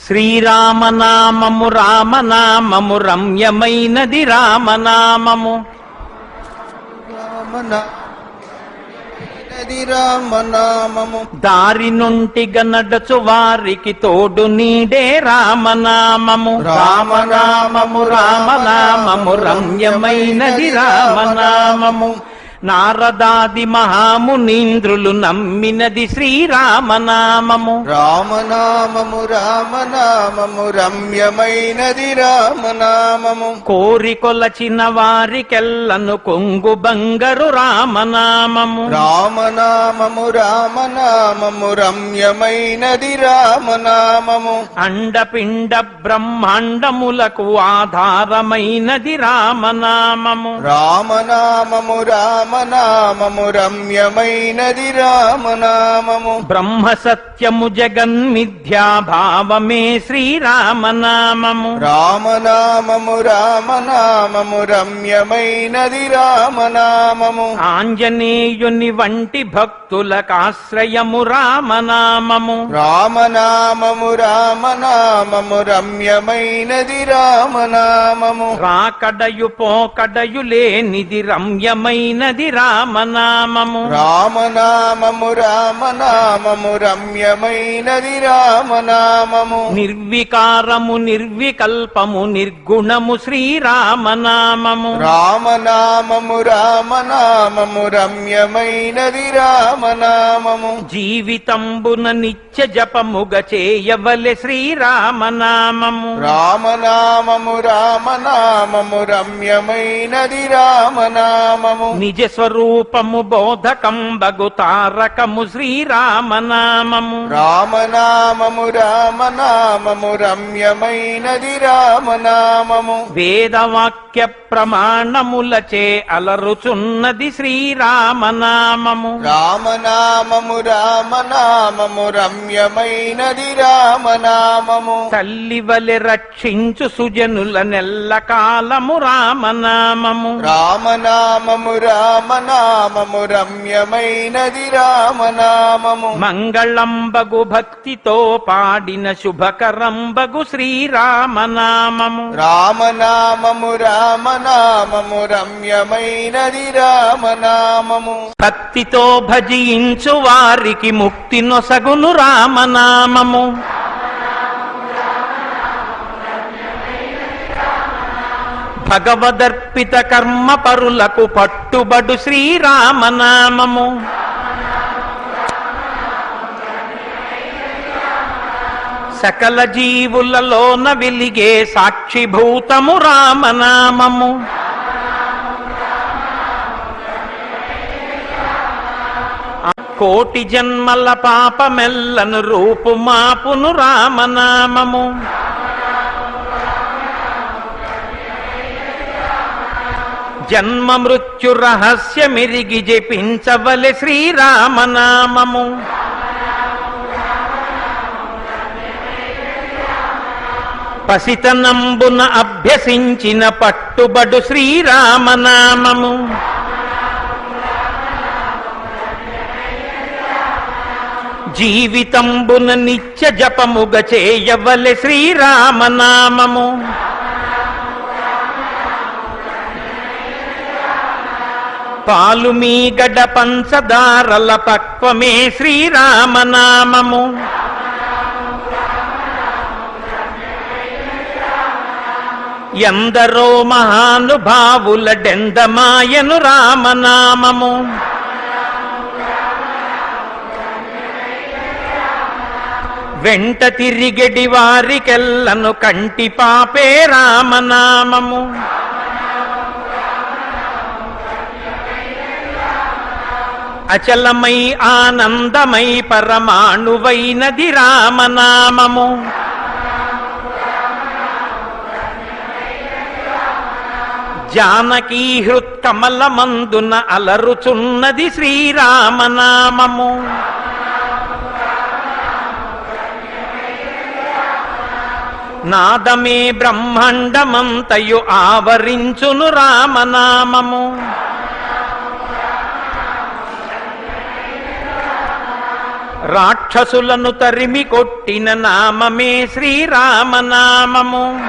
శ్రీరామనామము రామనామము రమ్యమైనది రామనామము. రామనామము దారి నుంటిగా నడచు వారికి తోడు నీడే రామనామము. రామనామము రామనామము రమ్యమైనది రామనామము. నారదాది మహామునీంద్రులు నమ్మినది శ్రీరామనామము. రామనామము రామనామము రమ్యమైనది రామనామము. కోరికొలచిన వారికెల్లను కొంగు బంగరు రామనామము. రామనామము రామనామము రమ్యమైనది రామనామము. అండపిండ బ్రహ్మాండములకు ఆధారమైనది రామనామము. రామనామము రామనామము రమ్యమైనది రామనామము. బ్రహ్మ సత్యము జగన్మిథ్యాభావమే శ్రీరామనామము. రామనామము రామనామము రమ్యమైనది రామనామము. ఆంజనేయుని వంటి భక్తులకాశ్రయము రామనామము. రామనామము రామనామము రమ్యమైనది రామనామము. రాకడయు పోకడయు లేనిది రమ్యమైనది రామనామము. రామనామము రామనామము రమ్యమైనది రామనామము. నిర్వికారము నిర్వికల్పము నిర్గుణము శ్రీరామనామము. రామనామము రామనామము రమ్యమైనది రామనామము. జీవితంబున నిత్య జపముగ చేయవలె శ్రీరామనామము. రామనామము రామనామము రమ్యమైనది రామనామము. నిజ స్వరూపము బోధకంబగు తారకము శ్రీరామనామము. రామనామము రామనామము రమ్యమైనది రామనామము. వేదవాక్య ప్రమాణములచే అలరుచున్నది శ్రీరామనామము. రామనామము రామనామము రమ్యమైనది రామనామము. తల్లివలె రక్షించు సుజనుల నెల్ల కాలము రామనామము. రామనామము రామనామము రమ్యమైనది రామనామము. మంగళంబగు భక్తితో పాడిన శుభకరంబగు శ్రీరామనామము. రామనామము రామనామము రమ్యమైనది రామనామము. భక్తితో భజించు వారికి ముక్తి నొసగును రామనామము. భగవదర్పిత కర్మ పరులకు పట్టుబడు శ్రీరామనామము. సకల జీవులలోన వెలిగే సాక్షిభూతము రామనామము. కోటి జన్మల పాపమెల్లను రూపుమాపును రామనామము. జన్మ మృత్యు రహస్యమిరిగి జపించవలె శ్రీరామనామము. పసితనంబున అభ్యసించిన పట్టుబడు శ్రీరామనామము. జీవితంబున నిత్య జపముగ చేయవలె శ్రీరామనామము. పాలు మీగడ పంచదారల పక్వమే శ్రీరామనామము. ఎందరో మహానుభావుల డెందమాయను రామనామము. వెంట తిరిగెడి వారికెల్లను కంటి పాపే రామనామము. అచలమై ఆనందమై పరమాణువైనది రామనామము. జానకీ హృత్కమలమందున అలరుచున్నది శ్రీరామనామము. నాదమే బ్రహ్మాండమంతయు ఆవరించును రామనామము. రాక్షసులను తరిమి కొట్టిన నామమే శ్రీరామనామము.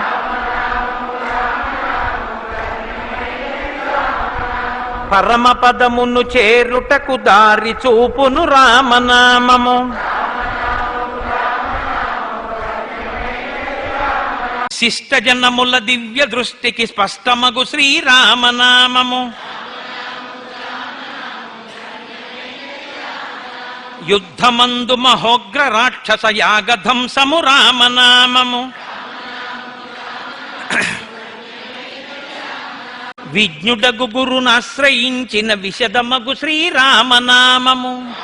పరమపదమును చేరుటకు దారి చూపును రామనామము. శిష్టజనముల దివ్య దృష్టికి స్పష్టమగు శ్రీరామనామము. యుద్ధమందు మహోగ్ర రాక్షస యాగధంసము రామనామము. విజ్ఞుడగు గురునాశ్రయించిన విశదమగు శ్రీరామనామము.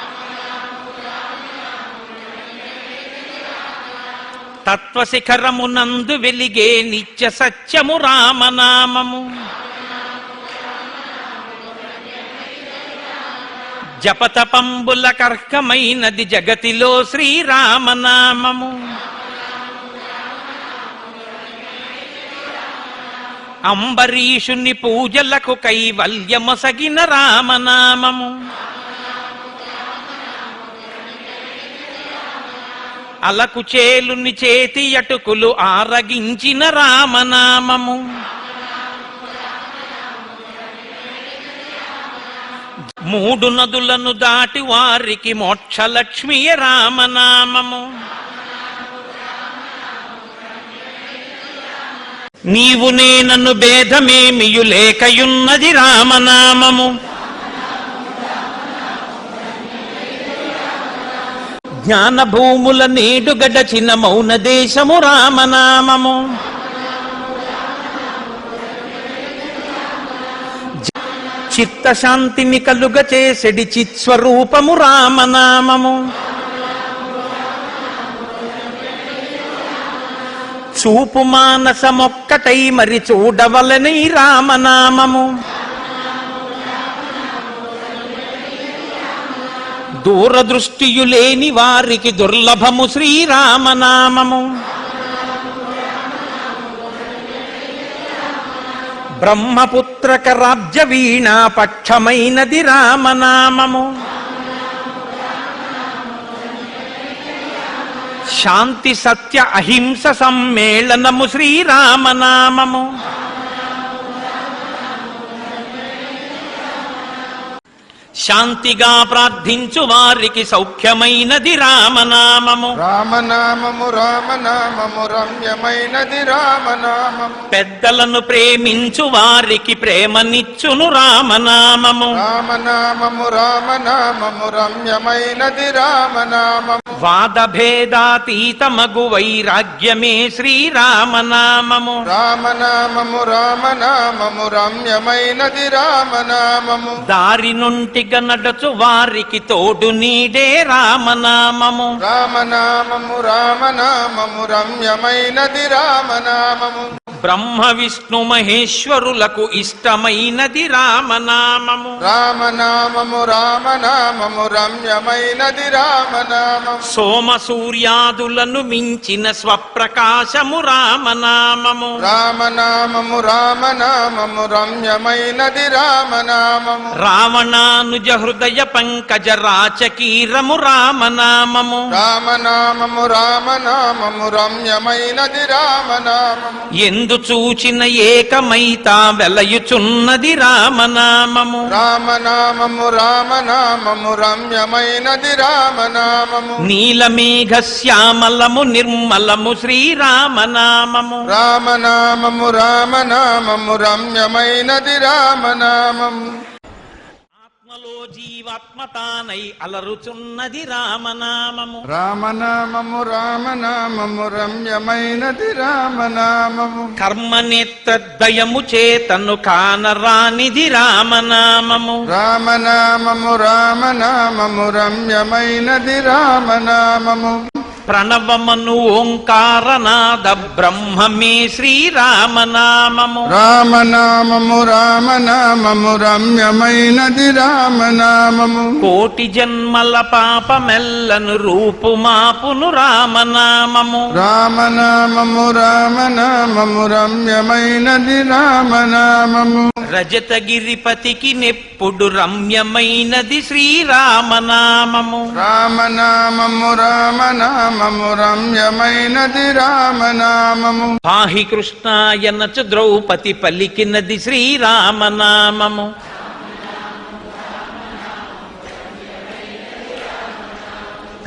తత్వశిఖరమునందు వెలిగే నిత్య సత్యము రామనామము. జపతపంబుల కర్కమైనది జగతిలో శ్రీరామనామము. అంబరీషుని పూజలకు కైవల్యమొసగిన రామనామము. అలకు చేలుని చేతి అటుకులు ఆరగించిన రామనామము. మూడు నదులను దాటి వారికి మోక్షలక్ష్మియ రామనామము. నీవు నేనను భేదమేమియు లేకయున్నది రామనామము. జ్ఞాన భూముల నేడు గడచిన మౌన దేశము రామనామము. చిత్తశాంతిని కలుగ చేసెడి చిత్స్వరూపము రామనామము. చూపు మానసమొక్కటై మరి చూడవలని రామనామము. దూరదృష్టియు లేని వారికి దుర్లభము శ్రీరామనామము. బ్రహ్మపుత్రక రాజ్య వీణా పక్షమైనది రామనామము. శాంతి సత్య అహింస సమ్మేళనము శ్రీరామనామము. శాంతిగా ప్రార్థించు వారికి సౌఖ్యమైనది రామనామము. రామనామము రామనామము రమ్యమైనది రామనామము. పెద్దలను ప్రేమించు వారికి ప్రేమనిచ్చును రామనామము. రామనామము రామనామము రమ్యమైనది రామనామము. వాదభేదాతీతమగు వైరాగ్యమే శ్రీరామనామము. రామనామము రామనామము రమ్యమైనది రామనామము. దారి నుంటిగా నడచు వారికి తోడు నీడే రామనామము. రామనామము రామనామము రమ్యమైనది రామనామము. బ్రహ్మ విష్ణు మహేశ్వరులకు ఇష్టమైనది రామనామము. రామనామము రామనామము రమ్యమైనది రామనామము. సోమ సూర్యాదులను మించిన స్వప్రకాశము రామనామము. రామనామము రామనామము రమ్యమైనది రామనామము. రావణానుజ హృదయ పంకజ రాచకీరము రామనామము. రామనామము రామనామము రమ్యమైనది రామనామము. ఎందు చూచిన ఏకమైతా వెలయుచున్నది రామనామము. రామనామము రామనామము రమ్యమైనది రామనామము. నీలమేఘ శ్యామలము నిర్మలము శ్రీరామనామము. రామనామము రామనామము రమ్యమైనది రామనామము. ఆత్మలో జీవాత్మతానై అలరుచున్నది రామనామము. రామనామము రామనామము రమ్యమైనది రామనామము. కర్మనేత్రద్వయము చేతను కానరానిది రామనామము. రామనామము రామనామము రమ్యమైనది రామనామము. ప్రణవమను ఓంకారనాద బ్రహ్మమే శ్రీరామనామము. రామనామము రామనామము రమ్యమైనది రామనామము. కోటి జన్మల పాపమెల్లను రూపుమాపును రామనామము. రామనామము రామనామము రమ్యమైనది రామనామము. రజతగిరిపతికి నెప్పుడు రమ్యమైనది శ్రీరామనామము. రామనామము రామనామము రమ్యమైనది రామనామము. పాహి కృష్ణాయనచు ద్రౌపది పలికినది శ్రీరామనామము.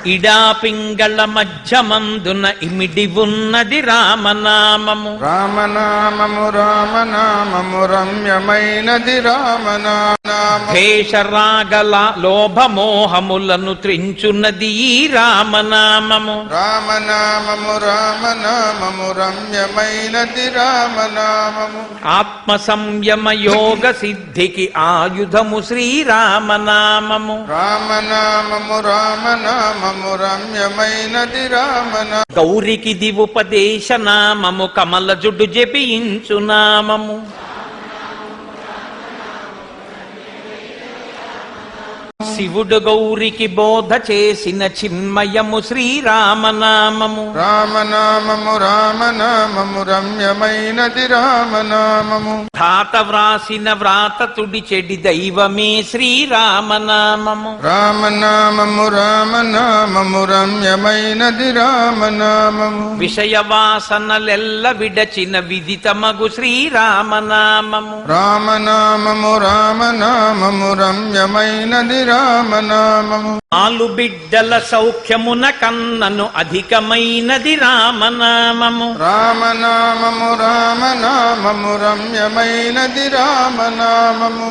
ఇడా పింగళ మధ్యమందున ఇమిడి ఉన్నది రామనామము. రామనామము రామనామము రమ్యమైనది రామనామము. భేషరాగల లోభమోహములను త్రించున్నది ఈ రామనామము. రామనామము రామనామము రమ్యమైనది రామనామము. ఆత్మ సంయమ యోగ సిద్ధికి ఆయుధము శ్రీరామనామము. రామనామము రామనామము రమ్యమైనది రామనామము. గౌరికి దివుపదేశ నామము కమల జుడు జపించు నామము. శివుడు గౌరికి బోధ చేసిన చిన్మయము శ్రీరామనామము. రామనామము రామనామము రమ్యమైనది రామనామము. ధాత వ్రాసిన వ్రాత తుడి చెడి దైవమే శ్రీరామనామము. రామనామము రామనామము రమ్యమైనది రామనామము. విషయ వాసనలెల్ల విడచిన విదితమగు శ్రీరామనామము. రామనామము రామనామము రమ్యమైనది రామనామము. ఆలు బిడ్డల సౌఖ్యమున కన్నను అధికమైనది రామనామము. రామనామము రామనామము రమ్యమైనది రామనామము.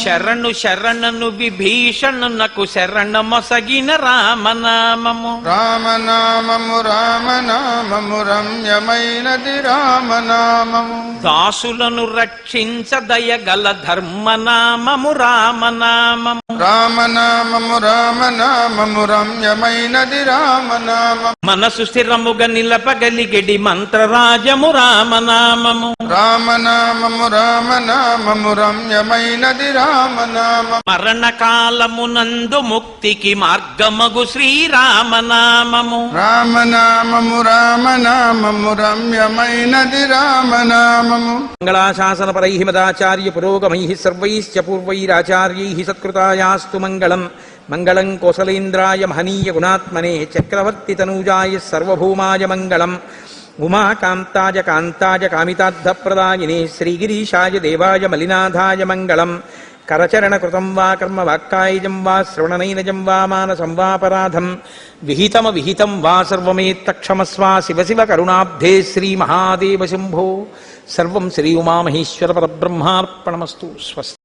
శరణు శరణను విభీషణునకు శరణమొసగిన రామనామము. రామనామము రామనామము రమ్యమైనది రామనామము. దాసులను రక్షించ దయగల ధర్మనామము రామనామము. రామనామము రామనామము రమ్యమైనది రామనామము. మనసు స్థిరముగా నిలపగలిగెడి మంత్రరాజము రామనామము. రామనామము రామనామము రమ్యమైనది రామనామము. మరణకాలమునందు ముక్తికి మార్గమగు శ్రీరామనామము. రామనామము రామనామము రమ్యమైనది రామనామము. మంగళాశాసనపరైః మదాచార్య పురోగమైః సర్వైశ్చ పూర్వైరాచార్యైః సత్కృతాయాస్తు మంగళం. మంగళం కోసలేంద్రాయ మహనీయ గుణాత్మనే చక్రవర్తి తనూజాయ సర్వభౌమాయ మంగళం. ఉమాకాంతాయ కాంతాయ కామితార్థప్రదాయినే శ్రీగిరీశాయ దేవాయ మలినాథాయ మంగళం. కరచరణకృతం వా కర్మ వాక్కాయజం వా శ్రవణనైనజం వా మానసం వాపరాధం విహితం వా సర్వమేత్తక్షమస్వ శివ శివ కరుణాబ్ధే శ్రీ మహాదేవ శంభో. సర్వం శ్రీ ఉమామహేశ్వర పరబ్రహ్మార్పణమస్తు. స్వస్తి.